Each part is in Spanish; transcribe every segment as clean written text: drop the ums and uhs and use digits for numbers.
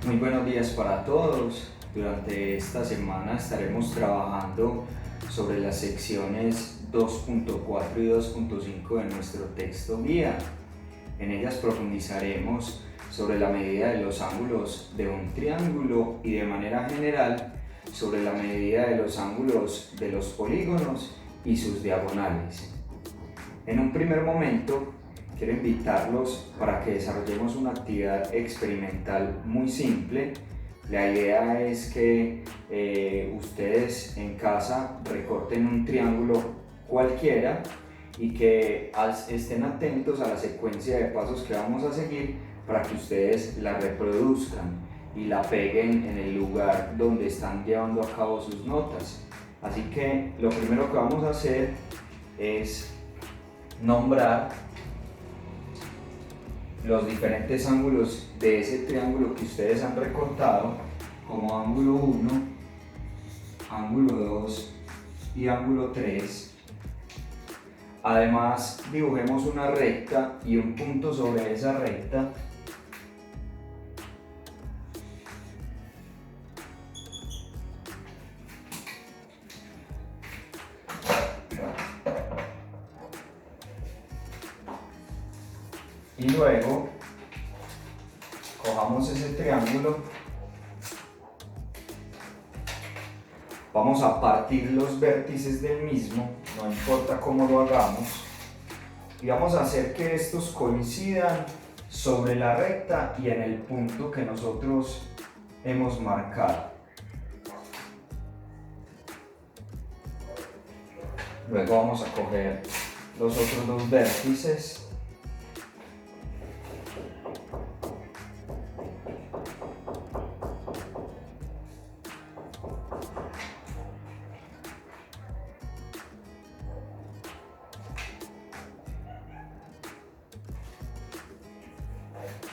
Muy buenos días para todos. Durante esta semana estaremos trabajando sobre las secciones 2.4 y 2.5 de nuestro texto guía. En ellas profundizaremos sobre la medida de los ángulos de un triángulo y de manera general sobre la medida de los ángulos de los polígonos y sus diagonales. En un primer momento, quiero invitarlos para que desarrollemos una actividad experimental muy simple. La idea es que ustedes en casa recorten un triángulo cualquiera y que estén atentos a la secuencia de pasos que vamos a seguir para que ustedes la reproduzcan y la peguen en el lugar donde están llevando a cabo sus notas. Así que lo primero que vamos a hacer es nombrar los diferentes ángulos de ese triángulo que ustedes han recortado como ángulo 1, ángulo 2 y ángulo 3. Además, dibujemos una recta y un punto sobre esa recta. Y luego cojamos ese triángulo, vamos a partir los vértices del mismo, no importa cómo lo hagamos, y vamos a hacer que estos coincidan sobre la recta y en el punto que nosotros hemos marcado. Luego vamos a coger los otros dos vértices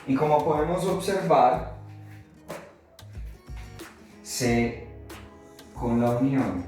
y como podemos observar, con la unión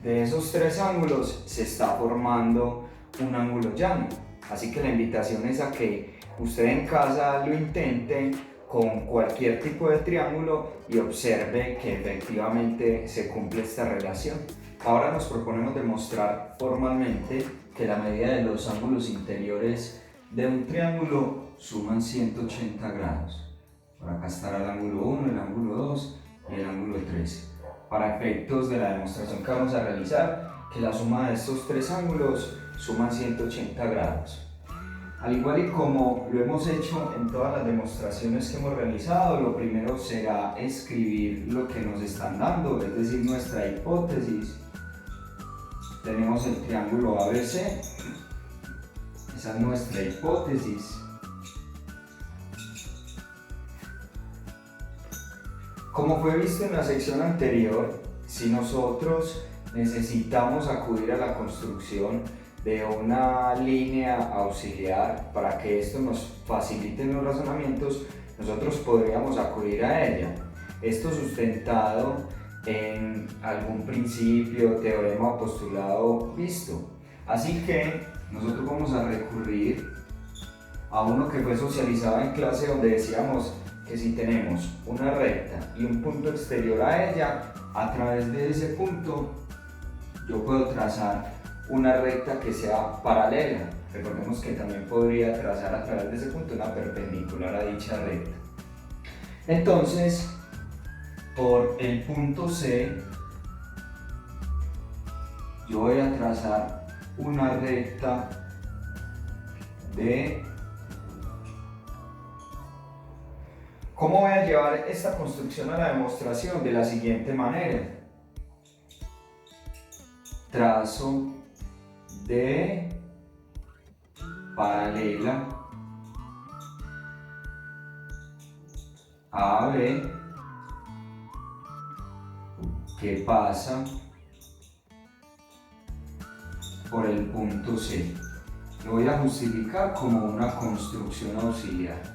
de esos tres ángulos se está formando un ángulo llano. Así que la invitación es a que usted en casa lo intente con cualquier tipo de triángulo y observe que efectivamente se cumple esta relación. Ahora nos proponemos demostrar formalmente que la medida de los ángulos interiores de un triángulo suman 180 grados. Por acá estará el ángulo 1, el ángulo 2 y el ángulo 3. Para efectos de la demostración que vamos a realizar, que la suma de estos tres ángulos suman 180 grados. Al igual y como lo hemos hecho en todas las demostraciones que hemos realizado, lo primero será escribir lo que nos están dando, es decir, nuestra hipótesis. Tenemos el triángulo ABC, esa es nuestra hipótesis. Como fue visto en la sección anterior, si nosotros necesitamos acudir a la construcción de una línea auxiliar para que esto nos facilite los razonamientos, nosotros podríamos acudir a ella. Esto sustentado en algún principio, teorema o postulado visto. Así que nosotros vamos a recurrir a uno que fue socializado en clase, donde decíamos que si tenemos una recta y un punto exterior a ella, a través de ese punto yo puedo trazar una recta que sea paralela. Recordemos que también podría trazar a través de ese punto una perpendicular a dicha recta. Entonces, por el punto C, yo voy a trazar una recta de... ¿Cómo voy a llevar esta construcción a la demostración? De la siguiente manera. Trazo D paralela a B que pasa por el punto C. Lo voy a justificar como una construcción auxiliar.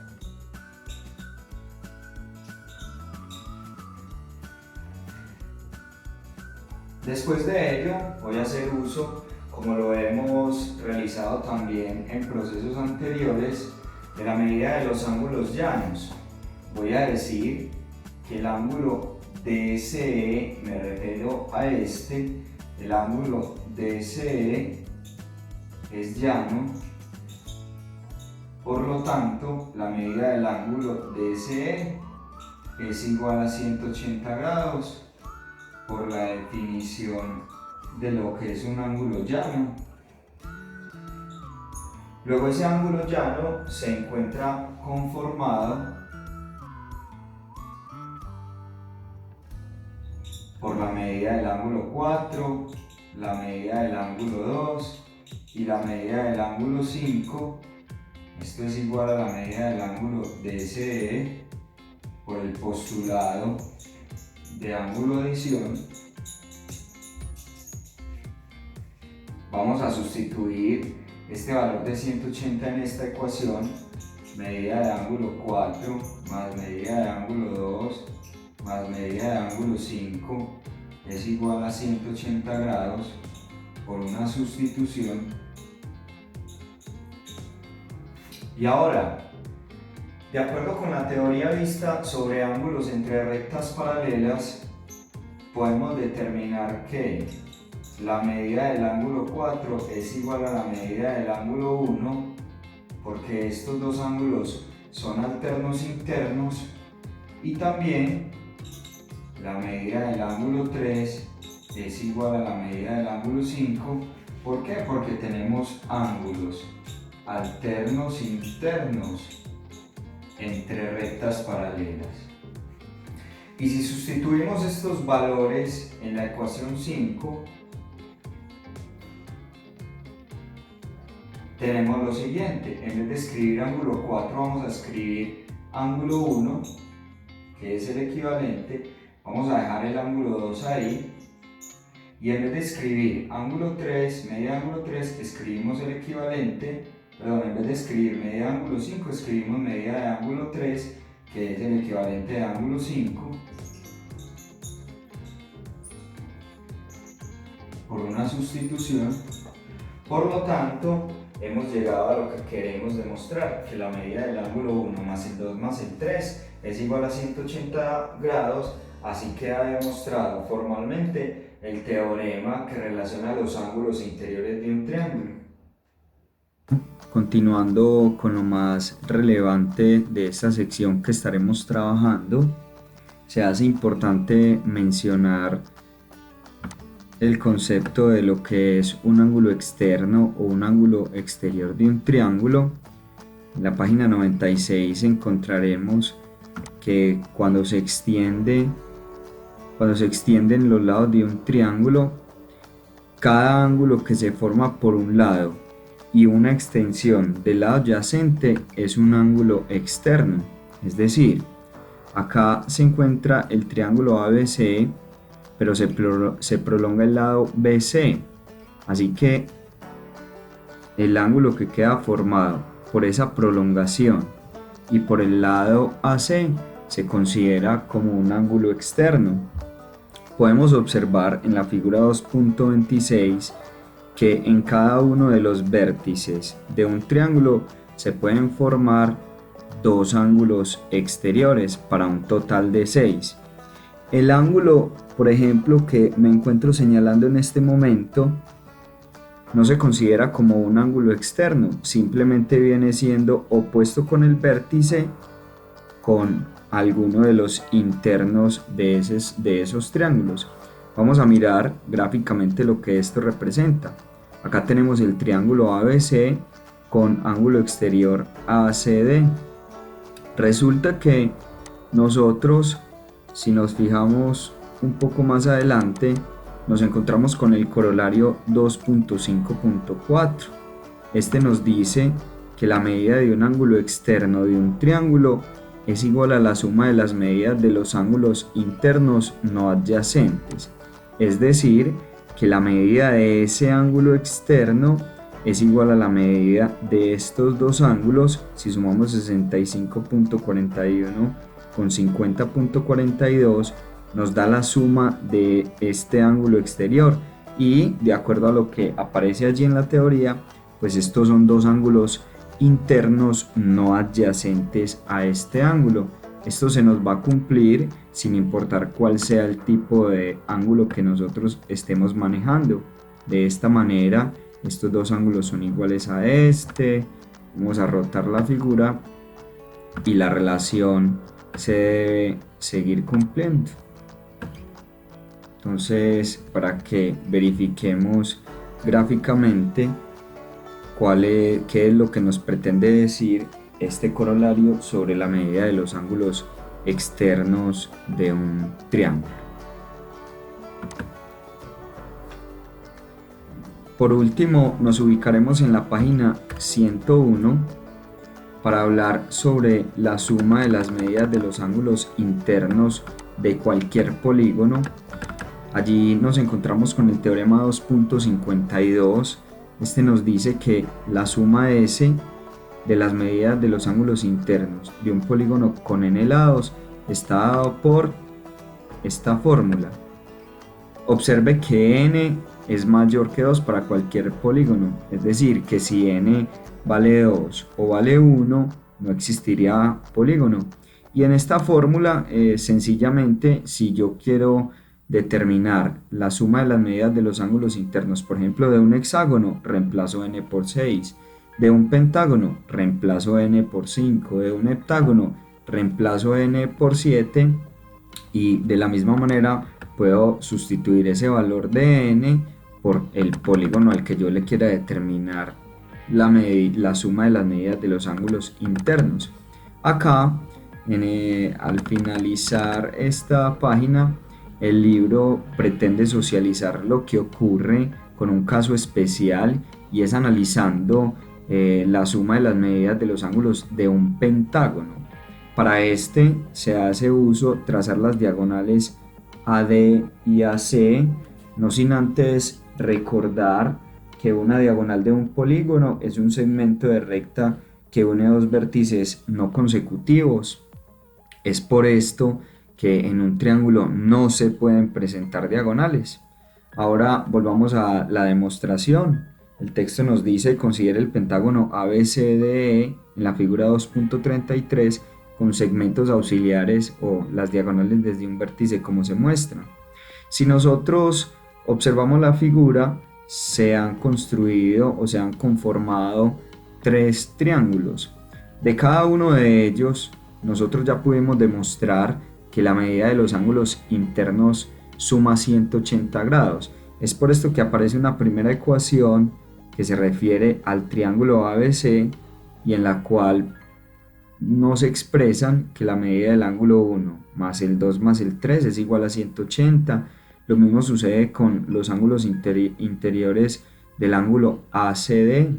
Después de ello, voy a hacer uso, como lo hemos realizado también en procesos anteriores, de la medida de los ángulos llanos. Voy a decir que el ángulo DSE, me refiero a este, el ángulo DSE es llano, por lo tanto la medida del ángulo DSE es igual a 180 grados por la definición de lo que es un ángulo llano. Luego ese ángulo llano se encuentra conformado por la medida del ángulo 4, la medida del ángulo 2 y la medida del ángulo 5. Esto es igual a la medida del ángulo DSE por el postulado de ángulo de adición. Vamos a sustituir este valor de 180 en esta ecuación. Medida de ángulo 4 más medida de ángulo 2 más medida de ángulo 5 es igual a 180 grados por una sustitución. Y ahora, de acuerdo con la teoría vista sobre ángulos entre rectas paralelas, podemos determinar que la medida del ángulo 4 es igual a la medida del ángulo 1, porque estos dos ángulos son alternos internos, y también la medida del ángulo 3 es igual a la medida del ángulo 5. ¿Por qué? Porque tenemos ángulos alternos internos entre rectas paralelas. Y si sustituimos estos valores en la ecuación 5, tenemos lo siguiente: en vez de escribir ángulo 4 vamos a escribir ángulo 1, que es el equivalente. Vamos a dejar el ángulo 2 ahí, y en vez de escribir ángulo 3, media de ángulo 3, escribimos el equivalente, perdón, en vez de escribir media de ángulo 5, escribimos media de ángulo 3, que es el equivalente de ángulo 5, por una sustitución. Por lo tanto, hemos llegado a lo que queremos demostrar, que la medida del ángulo 1 más el 2 más el 3 es igual a 180 grados. Así queda demostrado formalmente el teorema que relaciona los ángulos interiores de un triángulo. Continuando con lo más relevante de esta sección que estaremos trabajando, se hace importante mencionar el concepto de lo que es un ángulo externo o un ángulo exterior de un triángulo. En la página 96 encontraremos que cuando se extienden los lados de un triángulo, cada ángulo que se forma por un lado y una extensión del lado adyacente es un ángulo externo. Es decir, acá se encuentra el triángulo ABC, pero se prolonga el lado BC, así que el ángulo que queda formado por esa prolongación y por el lado AC se considera como un ángulo externo. Podemos observar en la figura 2.26 que en cada uno de los vértices de un triángulo se pueden formar dos ángulos exteriores para un total de 6. El ángulo, por ejemplo, que me encuentro señalando en este momento, no se considera como un ángulo externo, simplemente viene siendo opuesto con el vértice con alguno de los internos de esos triángulos. Vamos a mirar gráficamente lo que esto representa. Acá tenemos el triángulo ABC con ángulo exterior ACD. Resulta que nosotros, si nos fijamos un poco más adelante, nos encontramos con el corolario 2.5.4. Este nos dice que la medida de un ángulo externo de un triángulo es igual a la suma de las medidas de los ángulos internos no adyacentes. Es decir, que la medida de ese ángulo externo es igual a la medida de estos dos ángulos. Si sumamos 65.41 con 50.42, nos da la suma de este ángulo exterior, y de acuerdo a lo que aparece allí en la teoría, pues estos son dos ángulos internos no adyacentes a este ángulo. Esto se nos va a cumplir sin importar cuál sea el tipo de ángulo que nosotros estemos manejando. De esta manera, estos dos ángulos son iguales a este. Vamos a rotar la figura y la relación se debe seguir cumpliendo. Entonces, para que verifiquemos gráficamente qué es lo que nos pretende decir este corolario sobre la medida de los ángulos externos de un triángulo. Por último, nos ubicaremos en la página 101 para hablar sobre la suma de las medidas de los ángulos internos de cualquier polígono. Allí nos encontramos con el teorema 2.52. Este nos dice que la suma S de las medidas de los ángulos internos de un polígono con n lados está dado por esta fórmula. Observe que n es mayor que 2 para cualquier polígono, es decir, que si n vale 2 o vale 1, no existiría polígono. Y en esta fórmula, sencillamente, si yo quiero determinar la suma de las medidas de los ángulos internos, por ejemplo, de un hexágono, reemplazo n por 6, de un pentágono, reemplazo n por 5, de un heptágono, reemplazo n por 7, y de la misma manera puedo sustituir ese valor de n por el polígono al que yo le quiera determinar la suma de las medidas de los ángulos internos. Acá, al finalizar esta página, el libro pretende socializar lo que ocurre con un caso especial, y es analizando la suma de las medidas de los ángulos de un pentágono. Para este se hace uso trazar las diagonales AD y AC, no sin antes recordar que una diagonal de un polígono es un segmento de recta que une dos vértices no consecutivos. Es por esto que en un triángulo no se pueden presentar diagonales. Ahora volvamos a la demostración. El texto nos dice: considere el pentágono ABCDE en la figura 2.33 con segmentos auxiliares o las diagonales desde un vértice como se muestra. Si nosotros observamos la figura, se han construido o se han conformado tres triángulos. De cada uno de ellos, nosotros ya pudimos demostrar que la medida de los ángulos internos suma 180 grados. Es por esto que aparece una primera ecuación que se refiere al triángulo ABC y en la cual nos expresan que la medida del ángulo 1 más el 2 más el 3 es igual a 180. Lo mismo sucede con los ángulos interiores del ángulo ACD.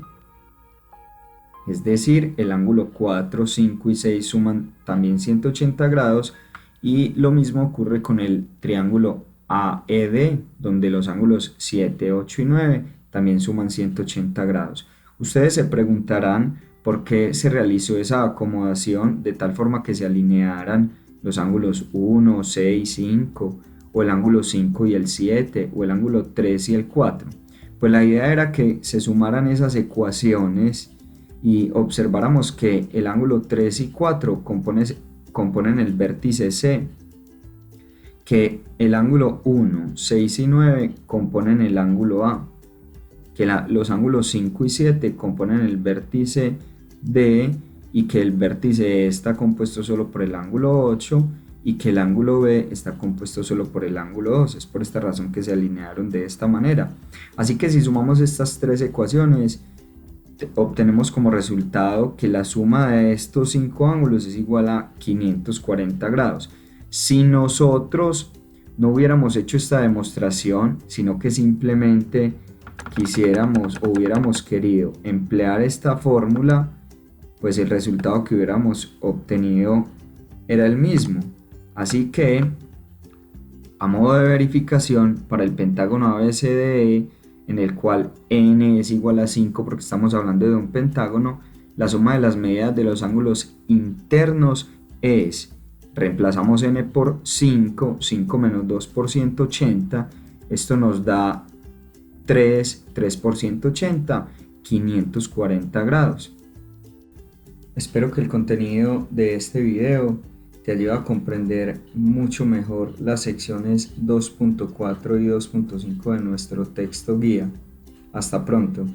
Es decir, el ángulo 4, 5 y 6 suman también 180 grados, y lo mismo ocurre con el triángulo AED, donde los ángulos 7, 8 y 9 también suman 180 grados. Ustedes se preguntarán por qué se realizó esa acomodación de tal forma que se alinearan los ángulos 1, 6, 5, o el ángulo 5 y el 7, o el ángulo 3 y el 4. Pues la idea era que se sumaran esas ecuaciones y observáramos que el ángulo 3 y 4 componen el vértice C, que el ángulo 1, 6 y 9 componen el ángulo A, que los ángulos 5 y 7 componen el vértice D, y que el vértice E está compuesto solo por el ángulo 8, y que el ángulo B está compuesto solo por el ángulo 2. Es por esta razón que se alinearon de esta manera. Así que si sumamos estas tres ecuaciones, obtenemos como resultado que la suma de estos 5 ángulos es igual a 540 grados. Si nosotros no hubiéramos hecho esta demostración, sino que simplemente quisiéramos o hubiéramos querido emplear esta fórmula, pues el resultado que hubiéramos obtenido era el mismo. Así que, a modo de verificación, para el pentágono ABCDE, en el cual n es igual a 5 porque estamos hablando de un pentágono, la suma de las medidas de los ángulos internos es, reemplazamos n por 5, 5 menos 2 por 180, esto nos da 3 por 180, 540 grados. Espero que el contenido de este video te ayuda a comprender mucho mejor las secciones 2.4 y 2.5 de nuestro texto guía. Hasta pronto.